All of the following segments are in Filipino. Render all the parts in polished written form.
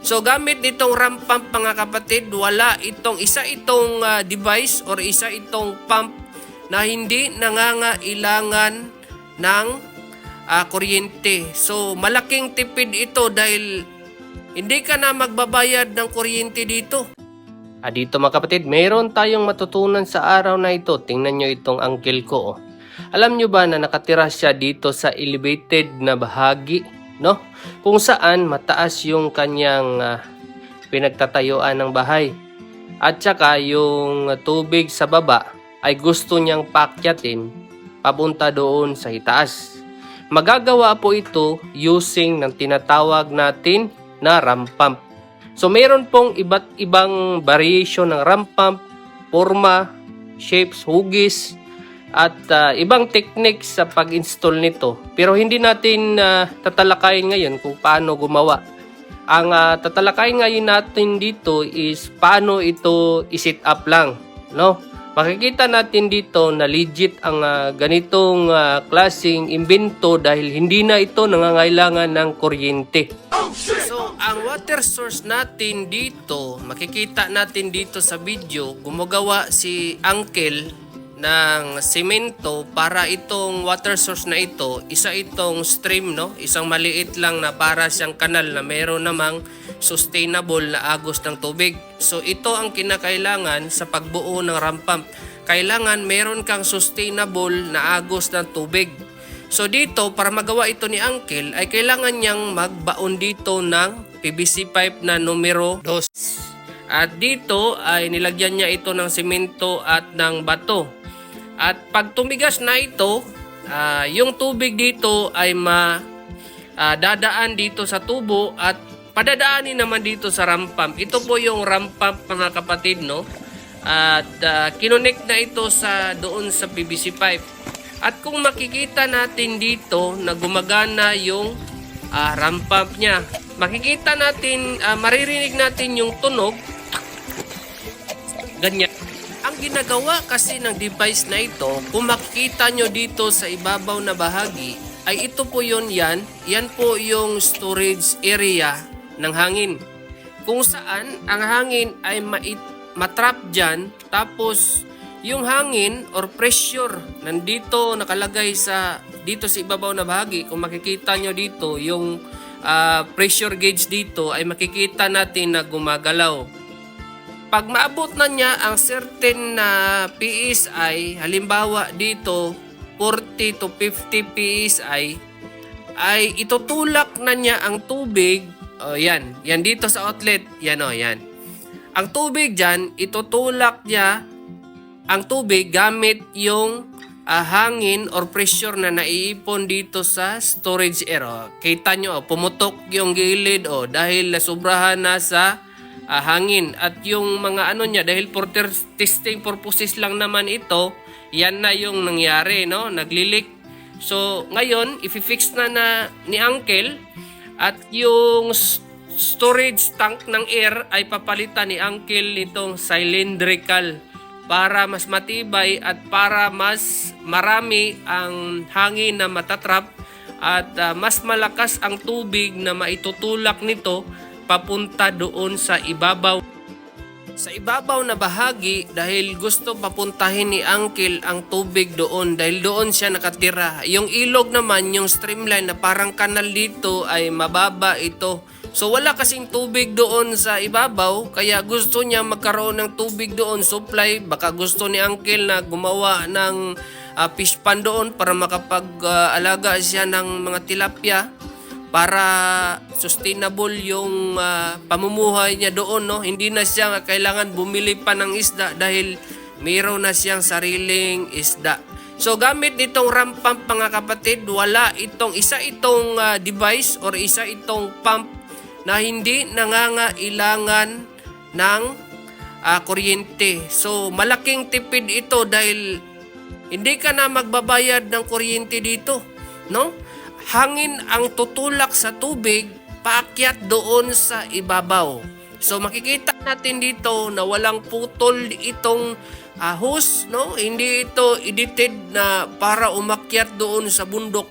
So gamit nitong ramp pump mga kapatid, wala itong itong device or itong pump na hindi nangangailangan ng kuryente. So malaking tipid ito dahil hindi ka na magbabayad ng kuryente dito. Dito mga kapatid, mayroon tayong matutunan sa araw na ito. Tingnan nyo itong uncle ko. Oh. Alam nyo ba na nakatira siya dito sa elevated na bahagi, no? Kung saan mataas yung kanyang pinagtatayuan ng bahay. At saka yung tubig sa baba ay gusto niyang pakyatin papunta doon sa itaas. Magagawa po ito using ng tinatawag natin na ramp pump. So mayroon pong iba't ibang variation ng ramp pump, forma, shapes, hugis, at ibang techniques sa pag-install nito. Pero hindi natin tatalakayin ngayon kung paano gumawa. Ang tatalakayin ngayon natin dito is paano ito i-set up lang, no? Makikita natin dito na legit ang ganitong klaseng imbento dahil hindi na ito nangangailangan ng kuryente. So, ang water source natin dito, makikita natin dito sa video, gumagawa si Uncle ng semento para itong water source na ito, itong stream, no? Isang maliit lang na para siyang kanal na meron namang sustainable na agos ng tubig. So ito ang kinakailangan sa pagbuo ng ramp pump. Kailangan meron kang sustainable na agos ng tubig. So dito, para magawa ito ni Uncle, ay kailangan niyang magbaon dito ng PVC pipe na numero 2. At dito ay nilagyan niya ito ng semento at ng bato. At pag tumigas na ito, yung tubig dito ay dadaan dito sa tubo at padadaanin naman dito sa ramp pump. Ito po yung ramp pump mga kapatid, no? At kinonect na ito doon sa PVC pipe. At kung makikita natin dito na gumagana yung ramp pump niya, makikita natin, maririnig natin yung tunog. Ganyan. Ang ginagawa kasi ng device na ito, kung makikita nyo dito sa ibabaw na bahagi, ay ito po yun yan. Yan po yung storage area ng hangin. Kung saan ang hangin ay matrap dyan, tapos yung hangin or pressure nandito nakalagay dito sa ibabaw na bahagi. Kung makikita nyo dito, yung pressure gauge dito ay makikita natin na gumagalaw. Pag maabot na niya ang certain na PSI, halimbawa dito 40 to 50 PSI, ay itutulak na niya ang tubig. Yan dito sa outlet, yan. Ang tubig dyan, itutulak niya ang tubig gamit yung hangin or pressure na naiipon dito sa storage area. Kita nyo, pumutok yung gilid dahil nasubrahan na sa hangin. At yung mga niya, dahil for testing purposes lang naman ito, yan na yung nangyari, no? Naglilik. So ngayon, i-fix na ni Uncle at yung storage tank ng air ay papalitan ni Uncle nitong cylindrical para mas matibay at para mas marami ang hangin na matatrap at mas malakas ang tubig na maitutulak nito papunta doon sa ibabaw. Sa ibabaw na bahagi dahil gusto papuntahin ni Uncle ang tubig doon dahil doon siya nakatira. Yung ilog naman, yung streamline na parang kanal dito ay mababa ito. So wala kasing tubig doon sa ibabaw kaya gusto niya magkaroon ng tubig doon, supply. Baka gusto ni Uncle na gumawa ng fish pond doon para makapag-alaga siya ng mga tilapia para sustainable yung pamumuhay niya doon, no? Hindi na siya kailangan bumili pa ng isda dahil mayroon na siyang sariling isda. So gamit nitong ramp pump mga kapatid, wala itong itong device or itong pump na hindi nangangailangan ng kuryente. So malaking tipid ito dahil hindi ka na magbabayad ng kuryente dito, no? Hangin ang tutulak sa tubig paakyat doon sa ibabaw. So makikita natin dito na walang putol itong hose, no? Hindi ito edited na para umakyat doon sa bundok,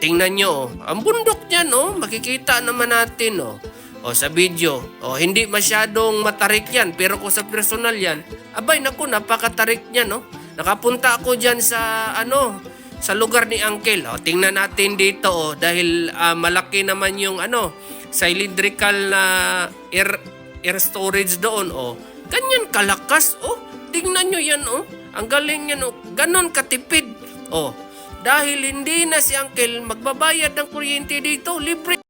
tingnan nyo, ang bundok niyan, makikita naman natin, O sa video. O hindi masyadong matarik yan. Pero kung sa personal yan, abay naku, napakatarik niya, no? Nakapunta ako dyan sa sa lugar ni Uncle. O, tingnan natin dito, dahil malaki naman yung cylindrical na air storage doon. O, ganyan kalakas. O, tingnan nyo yan. O, ang galing yan. O, ganon katipid. O, dahil hindi na si Uncle magbabayad ng kuryente dito, libre.